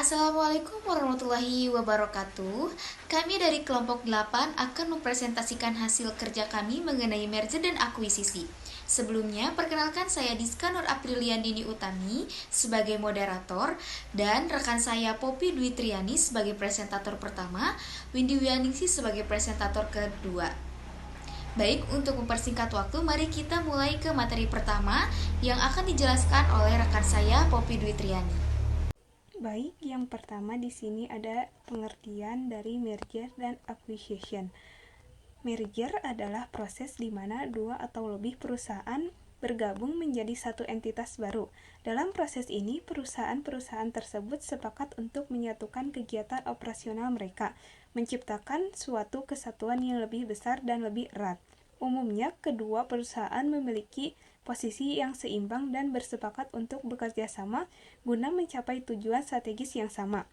Assalamualaikum warahmatullahi wabarakatuh. Kami dari kelompok 8 akan mempresentasikan hasil kerja kami mengenai merger dan akuisisi. Sebelumnya, perkenalkan saya Diska Nur Apriliandini Utami sebagai moderator dan rekan saya Poppy Dwi Triani sebagai presentator pertama, Windy Wianingsi sebagai presentator kedua. Baik, untuk mempersingkat waktu, mari kita mulai ke materi pertama yang akan dijelaskan oleh rekan saya Poppy Dwi Triani. Baik, yang pertama di sini ada pengertian dari merger dan acquisition. Merger adalah proses di mana dua atau lebih perusahaan bergabung menjadi satu entitas baru. Dalam proses ini, perusahaan-perusahaan tersebut sepakat untuk menyatukan kegiatan operasional mereka, menciptakan suatu kesatuan yang lebih besar dan lebih erat. Umumnya, kedua perusahaan memiliki posisi yang seimbang dan bersepakat untuk bekerja sama guna mencapai tujuan strategis yang sama.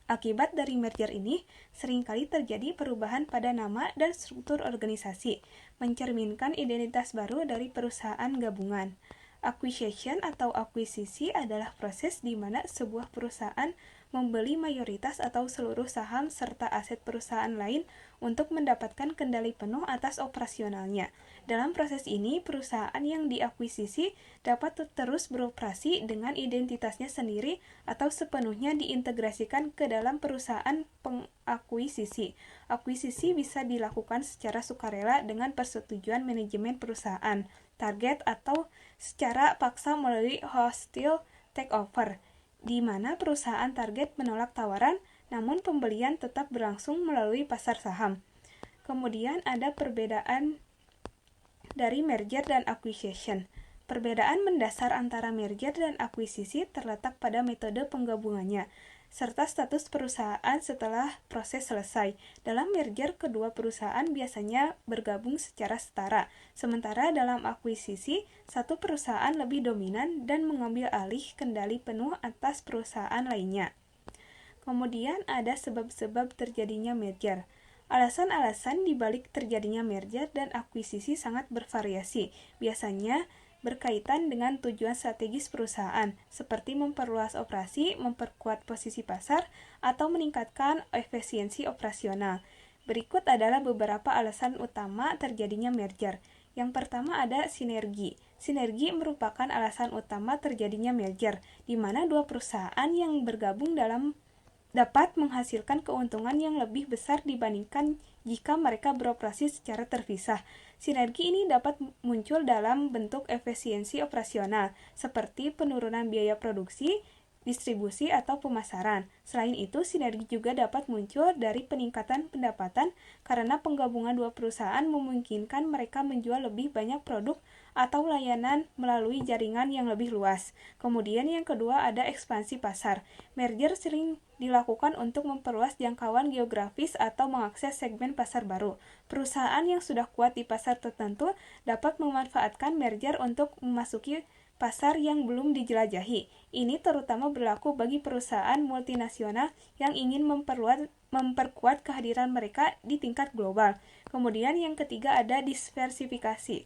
Akibat dari merger ini, seringkali terjadi perubahan pada nama dan struktur organisasi, mencerminkan identitas baru dari perusahaan gabungan. Acquisition atau akuisisi adalah proses di mana sebuah perusahaan membeli mayoritas atau seluruh saham serta aset perusahaan lain untuk mendapatkan kendali penuh atas operasionalnya. Dalam proses ini, perusahaan yang diakuisisi dapat terus beroperasi dengan identitasnya sendiri atau sepenuhnya diintegrasikan ke dalam perusahaan pengakuisisi. Akuisisi bisa dilakukan secara sukarela dengan persetujuan manajemen perusahaan, target, atau secara paksa melalui hostile takeover, di mana perusahaan target menolak tawaran, namun pembelian tetap berlangsung melalui pasar saham. Kemudian ada perbedaan dari merger dan acquisition. Perbedaan mendasar antara merger dan akuisisi terletak pada metode penggabungannya, serta status perusahaan setelah proses selesai. Dalam merger, kedua perusahaan biasanya bergabung secara setara, sementara dalam akuisisi, satu perusahaan lebih dominan dan mengambil alih kendali penuh atas perusahaan lainnya. Kemudian ada sebab-sebab terjadinya merger. Alasan-alasan dibalik terjadinya merger dan akuisisi sangat bervariasi, biasanya berkaitan dengan tujuan strategis perusahaan, seperti memperluas operasi, memperkuat posisi pasar, atau meningkatkan efisiensi operasional. Berikut adalah beberapa alasan utama terjadinya merger. Yang pertama ada sinergi. Sinergi merupakan alasan utama terjadinya merger, di mana dua perusahaan yang bergabung dapat menghasilkan keuntungan yang lebih besar dibandingkan jika mereka beroperasi secara terpisah. Sinergi ini dapat muncul dalam bentuk efisiensi operasional, seperti penurunan biaya produksi, distribusi, atau pemasaran. Selain itu, sinergi juga dapat muncul dari peningkatan pendapatan karena penggabungan dua perusahaan memungkinkan mereka menjual lebih banyak produk atau layanan melalui jaringan yang lebih luas. Kemudian yang kedua ada ekspansi pasar. Merger sering dilakukan untuk memperluas jangkauan geografis atau mengakses segmen pasar baru. Perusahaan yang sudah kuat di pasar tertentu dapat memanfaatkan merger untuk memasuki pasar yang belum dijelajahi. Ini terutama berlaku bagi perusahaan multinasional yang ingin memperkuat kehadiran mereka di tingkat global. Kemudian yang ketiga ada diversifikasi.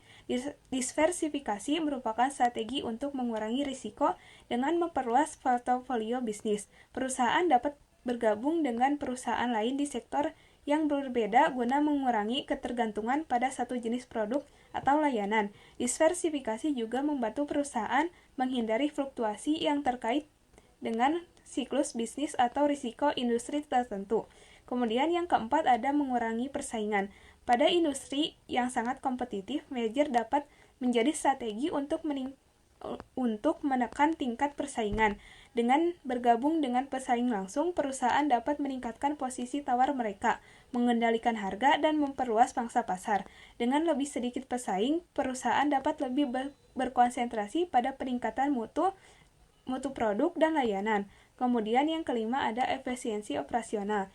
Diversifikasi merupakan strategi untuk mengurangi risiko dengan memperluas portofolio bisnis. Perusahaan dapat bergabung dengan perusahaan lain di sektor yang berbeda guna mengurangi ketergantungan pada satu jenis produk atau layanan. Diversifikasi juga membantu perusahaan menghindari fluktuasi yang terkait dengan siklus bisnis atau risiko industri tertentu. Kemudian yang keempat ada mengurangi persaingan. Pada industri yang sangat kompetitif, merger dapat menjadi strategi untuk menekan tingkat persaingan. Dengan bergabung dengan pesaing langsung, perusahaan dapat meningkatkan posisi tawar mereka, mengendalikan harga, dan memperluas pangsa pasar. Dengan lebih sedikit pesaing, perusahaan dapat lebih berkonsentrasi pada peningkatan mutu produk dan layanan. Kemudian yang kelima ada efisiensi operasional.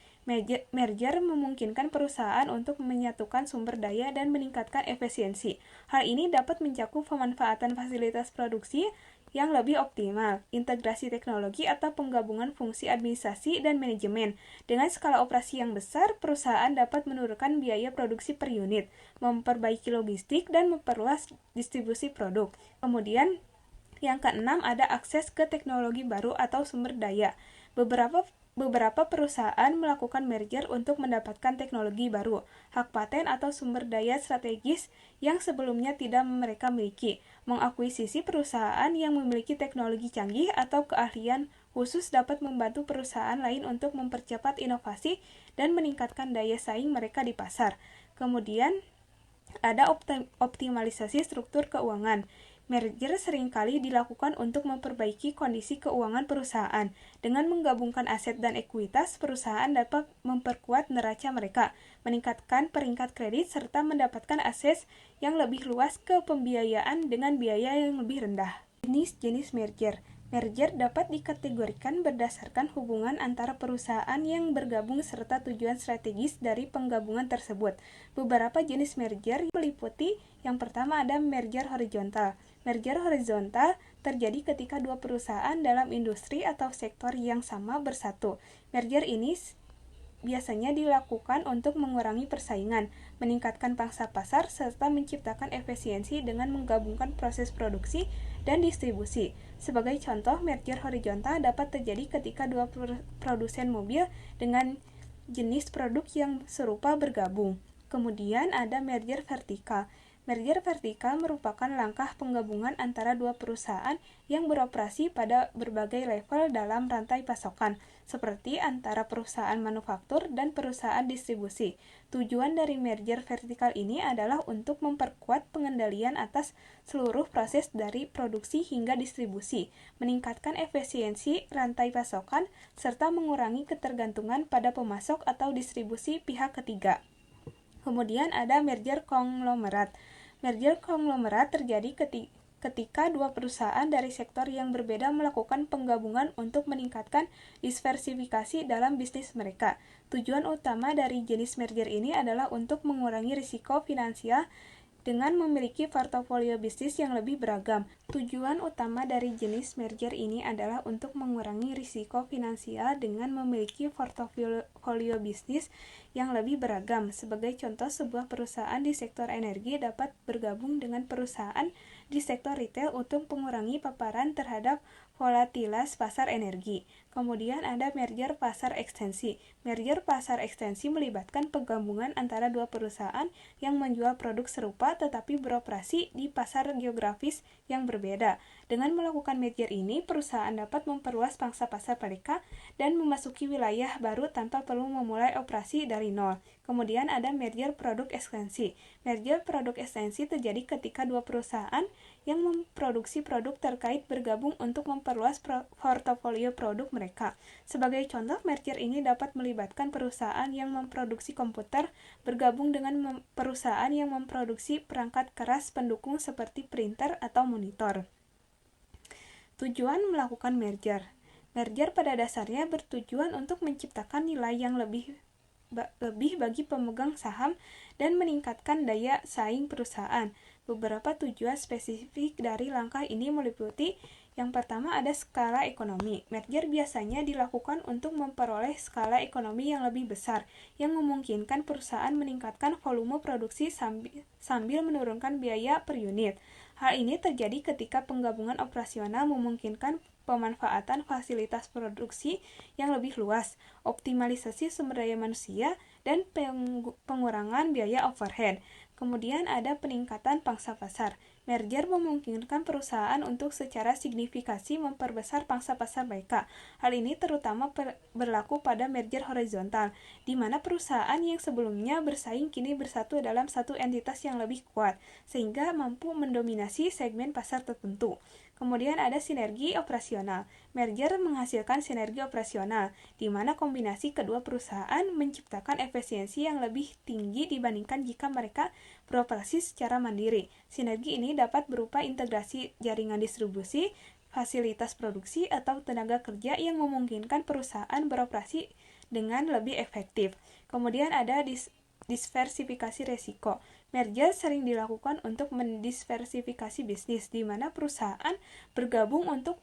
Merger memungkinkan perusahaan untuk menyatukan sumber daya dan meningkatkan efisiensi. Hal ini dapat mencakup pemanfaatan fasilitas produksi yang lebih optimal, integrasi teknologi atau penggabungan fungsi administrasi dan manajemen. Dengan skala operasi yang besar, perusahaan dapat menurunkan biaya produksi per unit, memperbaiki logistik, dan memperluas distribusi produk. Kemudian Yang keenam, ada akses ke teknologi baru atau sumber daya. Beberapa perusahaan melakukan merger untuk mendapatkan teknologi baru, hak paten atau sumber daya strategis yang sebelumnya tidak mereka miliki. Mengakuisisi perusahaan yang memiliki teknologi canggih atau keahlian khusus dapat membantu perusahaan lain untuk mempercepat inovasi dan meningkatkan daya saing mereka di pasar. Kemudian ada optimalisasi struktur keuangan. Merger seringkali dilakukan untuk memperbaiki kondisi keuangan perusahaan. Dengan menggabungkan aset dan ekuitas, perusahaan dapat memperkuat neraca mereka, meningkatkan peringkat kredit, serta mendapatkan akses yang lebih luas ke pembiayaan dengan biaya yang lebih rendah. Jenis-jenis merger. Merger dapat dikategorikan berdasarkan hubungan antara perusahaan yang bergabung serta tujuan strategis dari penggabungan tersebut. Beberapa jenis merger meliputi: yang pertama ada merger horizontal. Merger horizontal terjadi ketika dua perusahaan dalam industri atau sektor yang sama bersatu. Merger ini biasanya dilakukan untuk mengurangi persaingan, meningkatkan pangsa pasar, serta menciptakan efisiensi dengan menggabungkan proses produksi dan distribusi. Sebagai contoh, merger horizontal dapat terjadi ketika dua produsen mobil dengan jenis produk yang serupa bergabung. Kemudian ada merger vertikal. Merger vertikal merupakan langkah penggabungan antara dua perusahaan yang beroperasi pada berbagai level dalam rantai pasokan, seperti antara perusahaan manufaktur dan perusahaan distribusi. Tujuan dari merger vertikal ini adalah untuk memperkuat pengendalian atas seluruh proses dari produksi hingga distribusi, meningkatkan efisiensi rantai pasokan, serta mengurangi ketergantungan pada pemasok atau distribusi pihak ketiga. Kemudian ada merger konglomerat. Merger konglomerat terjadi ketika dua perusahaan dari sektor yang berbeda melakukan penggabungan untuk meningkatkan diversifikasi dalam bisnis mereka. Tujuan utama dari jenis merger ini adalah untuk mengurangi risiko finansial dengan memiliki portofolio bisnis yang lebih beragam. Tujuan utama dari jenis merger ini adalah untuk mengurangi risiko finansial dengan memiliki portofolio bisnis yang lebih beragam. Sebagai contoh, sebuah perusahaan di sektor energi dapat bergabung dengan perusahaan di sektor retail untuk mengurangi paparan terhadap volatilitas pasar energi. Kemudian ada merger pasar ekstensi. Merger pasar ekstensi melibatkan penggabungan antara dua perusahaan yang menjual produk serupa tetapi beroperasi di pasar geografis yang berbeda. Dengan melakukan merger ini, perusahaan dapat memperluas pangsa pasar mereka dan memasuki wilayah baru tanpa perlu memulai operasi dari nol. Kemudian ada merger produk ekstensi. Merger produk ekstensi terjadi ketika dua perusahaan yang memproduksi produk terkait bergabung untuk memperluas portofolio produk mereka. Sebagai contoh, merger ini dapat melibatkan perusahaan yang memproduksi komputer bergabung dengan perusahaan yang memproduksi perangkat keras pendukung seperti printer atau monitor. Tujuan melakukan merger. Merger pada dasarnya bertujuan untuk menciptakan nilai yang lebih bagi pemegang saham dan meningkatkan daya saing perusahaan. Beberapa tujuan spesifik dari langkah ini meliputi: yang pertama ada skala ekonomi. Merger biasanya dilakukan untuk memperoleh skala ekonomi yang lebih besar, yang memungkinkan perusahaan meningkatkan volume produksi sambil menurunkan biaya per unit. Hal ini terjadi ketika penggabungan operasional memungkinkan pemanfaatan fasilitas produksi yang lebih luas, optimalisasi sumber daya manusia, dan pengurangan biaya overhead. Kemudian ada peningkatan pangsa pasar. Merger memungkinkan perusahaan untuk secara signifikan memperbesar pangsa pasar mereka. Hal ini terutama berlaku pada merger horizontal, di mana perusahaan yang sebelumnya bersaing kini bersatu dalam satu entitas yang lebih kuat, sehingga mampu mendominasi segmen pasar tertentu. Kemudian ada sinergi operasional. Merger menghasilkan sinergi operasional, di mana kombinasi kedua perusahaan menciptakan efisiensi yang lebih tinggi dibandingkan jika mereka beroperasi secara mandiri. Sinergi ini dapat berupa integrasi jaringan distribusi, fasilitas produksi, atau tenaga kerja yang memungkinkan perusahaan beroperasi dengan lebih efektif. Kemudian ada diversifikasi risiko. Merger sering dilakukan untuk mendiversifikasi bisnis, di mana perusahaan bergabung untuk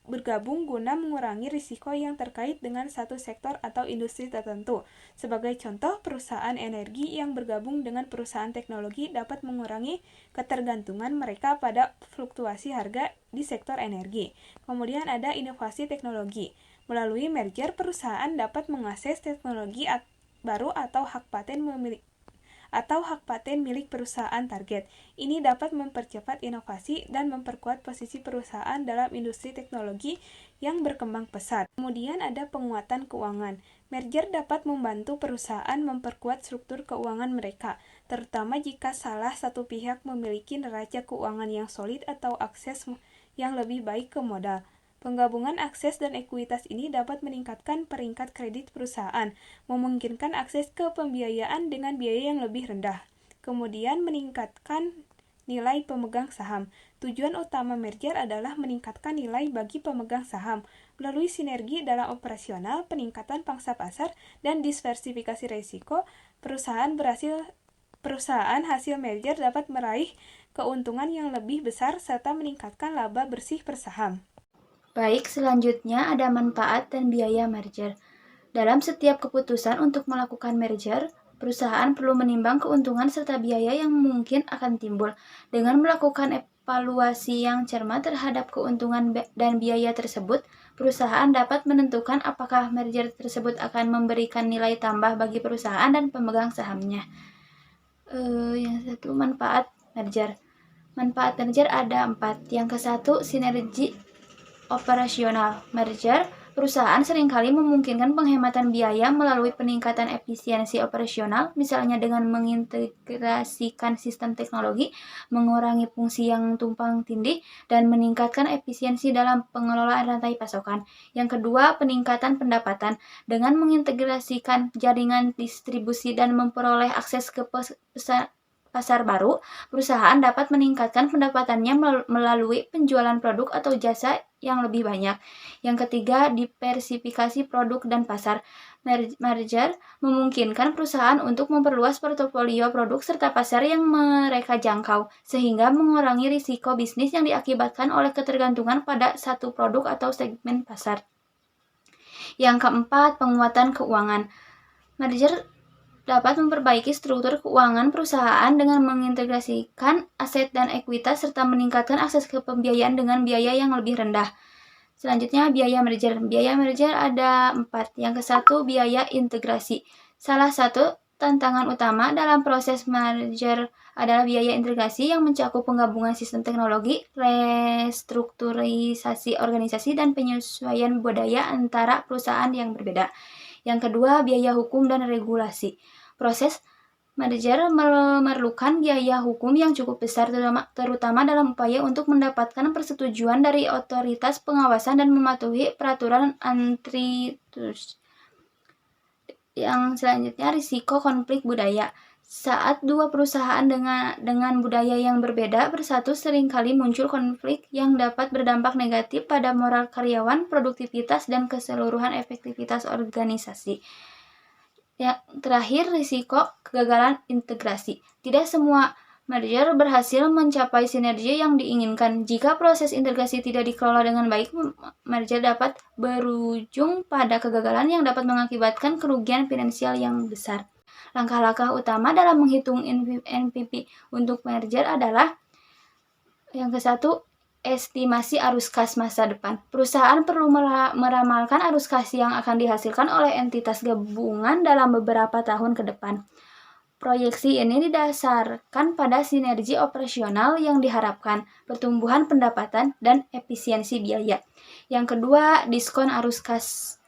bergabung guna mengurangi risiko yang terkait dengan satu sektor atau industri tertentu. Sebagai contoh, perusahaan energi yang bergabung dengan perusahaan teknologi dapat mengurangi ketergantungan mereka pada fluktuasi harga di sektor energi. Kemudian ada inovasi teknologi. Melalui merger, perusahaan dapat mengakses teknologi baru atau hak paten milik perusahaan target. Ini dapat mempercepat inovasi dan memperkuat posisi perusahaan dalam industri teknologi yang berkembang pesat. Kemudian ada penguatan keuangan. Merger dapat membantu perusahaan memperkuat struktur keuangan mereka, terutama jika salah satu pihak memiliki neraca keuangan yang solid atau akses yang lebih baik ke modal. Penggabungan akses dan ekuitas ini dapat meningkatkan peringkat kredit perusahaan, memungkinkan akses ke pembiayaan dengan biaya yang lebih rendah. Kemudian meningkatkan nilai pemegang saham. Tujuan utama merger adalah meningkatkan nilai bagi pemegang saham. Melalui sinergi dalam operasional, peningkatan pangsa pasar, dan diversifikasi risiko, perusahaan hasil merger dapat meraih keuntungan yang lebih besar serta meningkatkan laba bersih per saham. Baik, selanjutnya ada manfaat dan biaya merger. Dalam setiap keputusan untuk melakukan merger, perusahaan perlu menimbang keuntungan serta biaya yang mungkin akan timbul. Dengan melakukan evaluasi yang cermat terhadap keuntungan dan biaya tersebut, perusahaan dapat menentukan apakah merger tersebut akan memberikan nilai tambah bagi perusahaan dan pemegang sahamnya. Yang satu, manfaat merger. Manfaat merger ada 4. Yang ke satu, sinergi operasional. Merger perusahaan seringkali memungkinkan penghematan biaya melalui peningkatan efisiensi operasional, misalnya dengan mengintegrasikan sistem teknologi, mengurangi fungsi yang tumpang tindih, dan meningkatkan efisiensi dalam pengelolaan rantai pasokan. Yang kedua, peningkatan pendapatan. Dengan mengintegrasikan jaringan distribusi dan memperoleh akses ke pasar baru, perusahaan dapat meningkatkan pendapatannya melalui penjualan produk atau jasa yang lebih banyak. Yang ketiga, diversifikasi produk dan pasar. Merger memungkinkan perusahaan untuk memperluas portofolio produk serta pasar yang mereka jangkau, sehingga mengurangi risiko bisnis yang diakibatkan oleh ketergantungan pada satu produk atau segmen pasar. Yang keempat, penguatan keuangan. Merger dapat memperbaiki struktur keuangan perusahaan dengan mengintegrasikan aset dan ekuitas serta meningkatkan akses ke pembiayaan dengan biaya yang lebih rendah. Selanjutnya, biaya merger. Biaya merger ada 4. Yang ke satu, biaya integrasi. Salah satu tantangan utama dalam proses merger adalah biaya integrasi yang mencakup penggabungan sistem teknologi, restrukturisasi organisasi, dan penyesuaian budaya antara perusahaan yang berbeda. Yang kedua, biaya hukum dan regulasi. Proses merger memerlukan biaya hukum yang cukup besar, terutama dalam upaya untuk mendapatkan persetujuan dari otoritas pengawasan dan mematuhi peraturan antitrust. Yang selanjutnya, risiko konflik budaya. Saat dua perusahaan dengan budaya yang berbeda bersatu, seringkali muncul konflik yang dapat berdampak negatif pada moral karyawan, produktivitas, dan keseluruhan efektivitas organisasi. Yang terakhir, risiko kegagalan integrasi. Tidak semua merger berhasil mencapai sinergi yang diinginkan. Jika proses integrasi tidak dikelola dengan baik, merger dapat berujung pada kegagalan yang dapat mengakibatkan kerugian finansial yang besar. Langkah-langkah utama dalam menghitung NPV untuk merger adalah yang ke satu, estimasi arus kas masa depan. Perusahaan perlu meramalkan arus kas yang akan dihasilkan oleh entitas gabungan dalam beberapa tahun ke depan. Proyeksi ini didasarkan pada sinergi operasional yang diharapkan, pertumbuhan pendapatan, dan efisiensi biaya. Yang kedua, diskon arus kas.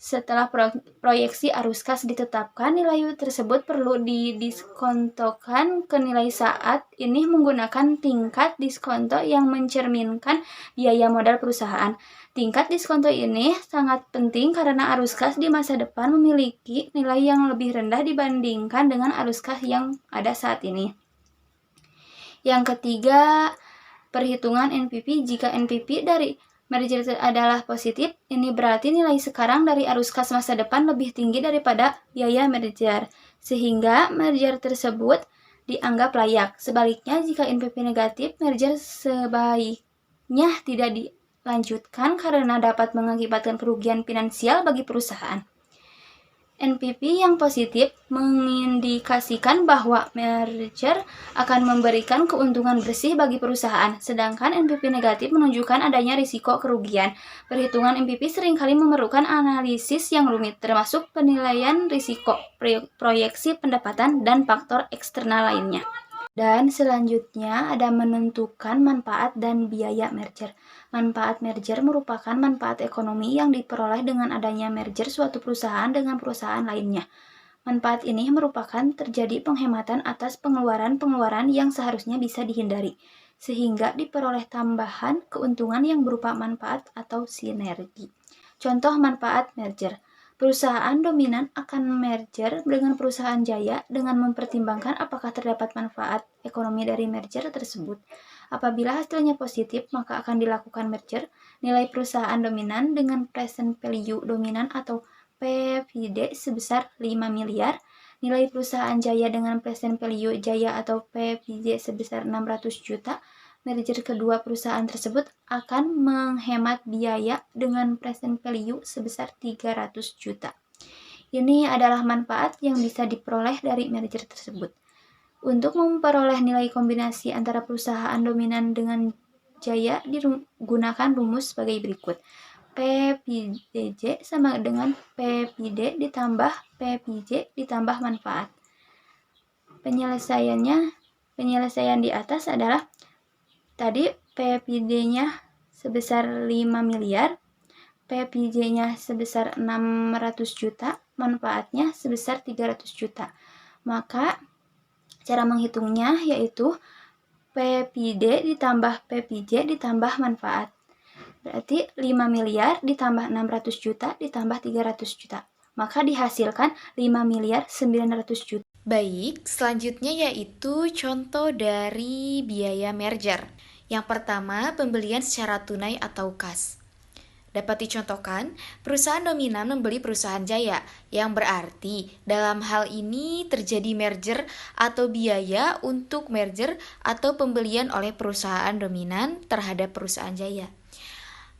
Setelah proyeksi arus kas ditetapkan, nilai tersebut perlu didiskontokan ke nilai saat ini menggunakan tingkat diskonto yang mencerminkan biaya modal perusahaan. Tingkat diskonto ini sangat penting karena arus kas di masa depan memiliki nilai yang lebih rendah dibandingkan dengan arus kas yang ada saat ini. Yang ketiga, perhitungan NPV. Jika NPV dari merger adalah positif, ini berarti nilai sekarang dari arus kas masa depan lebih tinggi daripada biaya merger, sehingga merger tersebut dianggap layak. Sebaliknya, jika NPV negatif, merger sebaiknya tidak dilanjutkan karena dapat mengakibatkan kerugian finansial bagi perusahaan. NPV yang positif mengindikasikan bahwa merger akan memberikan keuntungan bersih bagi perusahaan, sedangkan NPV negatif menunjukkan adanya risiko kerugian. Perhitungan NPV seringkali memerlukan analisis yang rumit, termasuk penilaian risiko, proyeksi pendapatan, dan faktor eksternal lainnya. Dan selanjutnya ada menentukan manfaat dan biaya merger. Manfaat merger merupakan manfaat ekonomi yang diperoleh dengan adanya merger suatu perusahaan dengan perusahaan lainnya. Manfaat ini merupakan terjadi penghematan atas pengeluaran-pengeluaran yang seharusnya bisa dihindari, sehingga diperoleh tambahan keuntungan yang berupa manfaat atau sinergi. Contoh manfaat merger. Perusahaan dominan akan merger dengan perusahaan jaya dengan mempertimbangkan apakah terdapat manfaat ekonomi dari merger tersebut. Apabila hasilnya positif, maka akan dilakukan merger. Nilai perusahaan dominan dengan present value dominan atau PVD sebesar 5 miliar. Nilai perusahaan jaya dengan present value jaya atau PVD sebesar 600 juta. Merger kedua perusahaan tersebut akan menghemat biaya dengan present value sebesar 300 juta. Ini adalah manfaat yang bisa diperoleh dari merger tersebut. Untuk memperoleh nilai kombinasi antara perusahaan dominan dengan jaya digunakan rumus sebagai berikut. PVJ sama dengan PVD ditambah PVJ ditambah manfaat. Penyelesaian di atas adalah tadi PVD-nya sebesar 5 miliar, PVJ-nya sebesar 600 juta, manfaatnya sebesar 300 juta. Maka cara menghitungnya yaitu PVD ditambah PVJ ditambah manfaat. Berarti 5 miliar ditambah 600 juta ditambah 300 juta. Maka dihasilkan 5 miliar 900 juta. Baik, selanjutnya yaitu contoh dari biaya merger. Yang pertama, pembelian secara tunai atau kas. Dapat dicontohkan, perusahaan dominan membeli perusahaan jaya, yang berarti dalam hal ini terjadi merger atau biaya untuk merger atau pembelian oleh perusahaan dominan terhadap perusahaan jaya.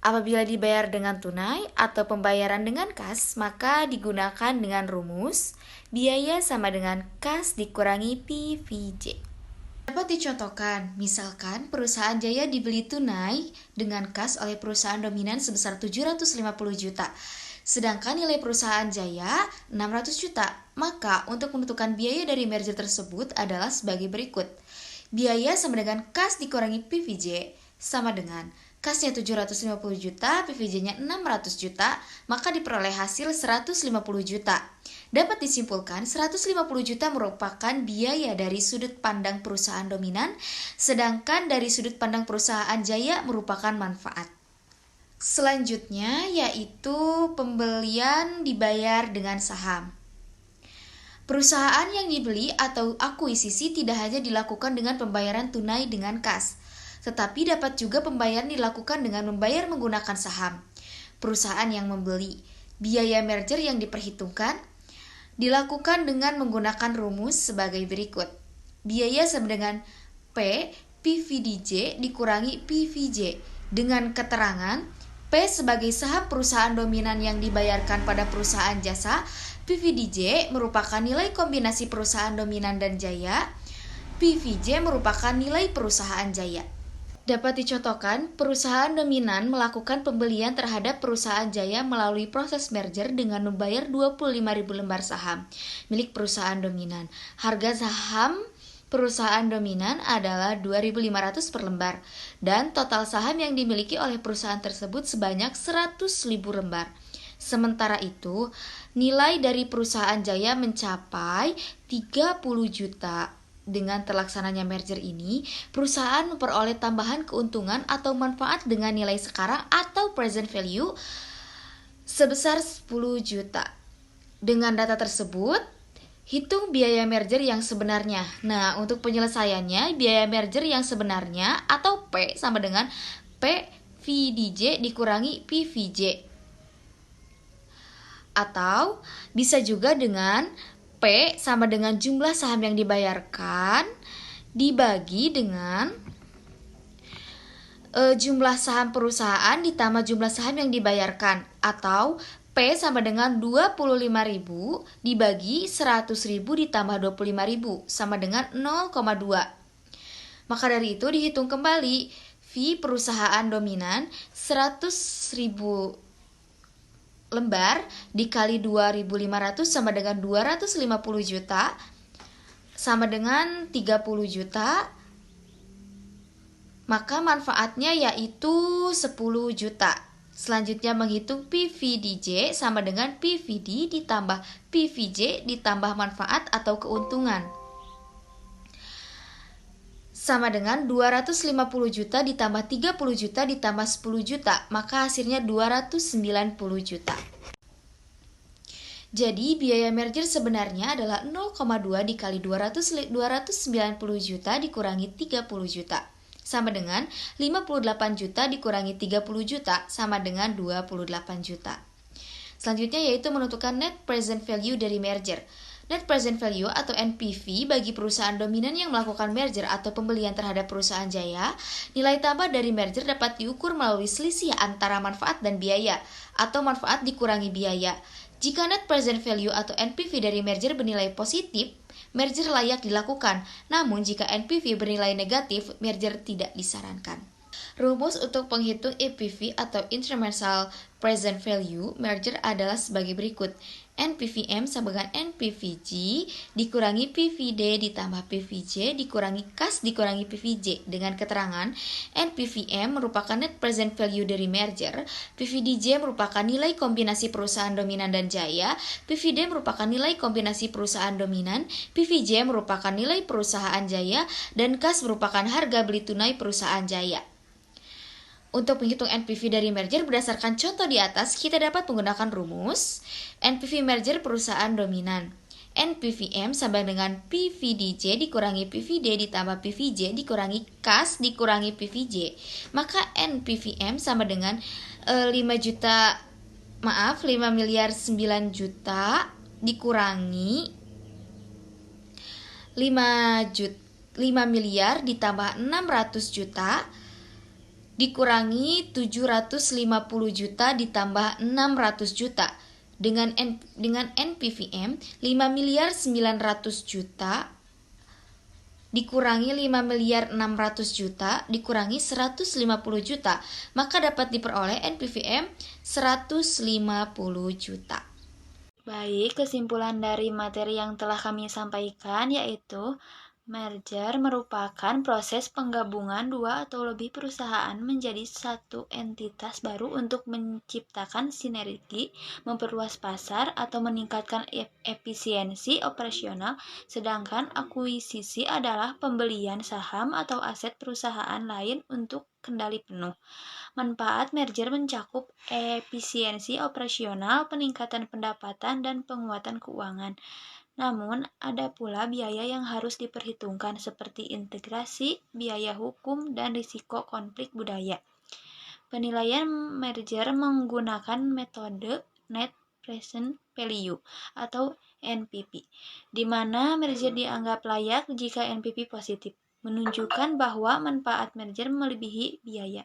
Apabila dibayar dengan tunai atau pembayaran dengan kas, maka digunakan dengan rumus biaya sama dengan kas dikurangi PVJ. Dapat dicontohkan, misalkan perusahaan jaya dibeli tunai dengan kas oleh perusahaan dominan sebesar 750 juta, sedangkan nilai perusahaan jaya 600 juta. Maka untuk menentukan biaya dari merger tersebut adalah sebagai berikut. Biaya sama dengan kas dikurangi PVJ sama dengan kasnya 750 juta, PVJ-nya 600 juta, maka diperoleh hasil 150 juta. Dapat disimpulkan, 150 juta merupakan biaya dari sudut pandang perusahaan dominan, sedangkan dari sudut pandang perusahaan jaya merupakan manfaat. Selanjutnya yaitu pembelian dibayar dengan saham. Perusahaan yang dibeli atau akuisisi tidak hanya dilakukan dengan pembayaran tunai dengan kas, tetapi dapat juga pembayaran dilakukan dengan membayar menggunakan saham. Perusahaan yang membeli, biaya merger yang diperhitungkan dilakukan dengan menggunakan rumus sebagai berikut. Biaya sama dengan P PVDJ dikurangi PVJ dengan keterangan P sebagai saham perusahaan dominan yang dibayarkan pada perusahaan jasa, PVDJ merupakan nilai kombinasi perusahaan dominan dan jaya, PVJ merupakan nilai perusahaan jaya. Dapat dicontohkan, perusahaan dominan melakukan pembelian terhadap perusahaan jaya melalui proses merger dengan membayar 25.000 lembar saham milik perusahaan dominan. Harga saham perusahaan dominan adalah 2.500 per lembar dan total saham yang dimiliki oleh perusahaan tersebut sebanyak 100.000 lembar. Sementara itu, nilai dari perusahaan jaya mencapai 30 juta. Dengan terlaksananya merger ini, perusahaan memperoleh tambahan keuntungan atau manfaat dengan nilai sekarang atau present value sebesar 10 juta. Dengan data tersebut, hitung biaya merger yang sebenarnya. Nah, untuk penyelesaiannya, biaya merger yang sebenarnya atau P sama dengan PVDJ dikurangi PVJ. Atau bisa juga dengan P sama dengan jumlah saham yang dibayarkan dibagi dengan jumlah saham perusahaan ditambah jumlah saham yang dibayarkan, atau P sama dengan 25.000 dibagi 100.000 ditambah 25.000 sama dengan 0,2. Maka dari itu dihitung kembali V perusahaan dominan 100.000 lembar dikali 2.500 sama dengan 250 juta sama dengan 30 juta. Maka manfaatnya yaitu 10 juta. Selanjutnya menghitung PVDJ sama dengan PVD ditambah PVJ ditambah manfaat atau keuntungan. Sama dengan 250 juta ditambah 30 juta ditambah 10 juta, maka hasilnya 290 juta. Jadi biaya merger sebenarnya adalah 0,2 dikali 290 juta dikurangi 30 juta. Sama dengan 58 juta dikurangi 30 juta sama dengan 28 juta. Selanjutnya yaitu menentukan net present value dari merger. Net present value atau NPV bagi perusahaan dominan yang melakukan merger atau pembelian terhadap perusahaan jaya, nilai tambah dari merger dapat diukur melalui selisih antara manfaat dan biaya atau manfaat dikurangi biaya. Jika net present value atau NPV dari merger bernilai positif, merger layak dilakukan. Namun jika NPV bernilai negatif, merger tidak disarankan. Rumus untuk penghitung EPV atau Incremental Present Value merger adalah sebagai berikut. NPVM sama dengan NPVG dikurangi PVD ditambah PVJ dikurangi kas dikurangi PVJ dengan keterangan NPVM merupakan net present value dari merger, PVDJ merupakan nilai kombinasi perusahaan dominan dan jaya, PVD merupakan nilai kombinasi perusahaan dominan, PVJ merupakan nilai perusahaan jaya, dan kas merupakan harga beli tunai perusahaan jaya. Untuk menghitung NPV dari merger berdasarkan contoh di atas, kita dapat menggunakan rumus NPV merger perusahaan dominan. NPVM sama dengan PVDJ dikurangi PVD ditambah PVJ dikurangi kas dikurangi PVJ. Maka NPVM sama dengan 5 miliar 9 juta dikurangi 5 miliar ditambah 600 juta dikurangi 750 juta ditambah 600 juta. Dengan NPVM 5 miliar 900 juta dikurangi 5 miliar 600 juta dikurangi 150 juta, maka dapat diperoleh NPVM 150 juta. Baik, kesimpulan dari materi yang telah kami sampaikan yaitu merger merupakan proses penggabungan dua atau lebih perusahaan menjadi satu entitas baru untuk menciptakan sinergi, memperluas pasar, atau meningkatkan efisiensi operasional, sedangkan akuisisi adalah pembelian saham atau aset perusahaan lain untuk kendali penuh. Manfaat merger mencakup efisiensi operasional, peningkatan pendapatan, dan penguatan keuangan. Namun, ada pula biaya yang harus diperhitungkan seperti integrasi, biaya hukum, dan risiko konflik budaya. Penilaian merger menggunakan metode Net Present Value atau NPV, di mana merger dianggap layak jika NPV positif, menunjukkan bahwa manfaat merger melebihi biaya.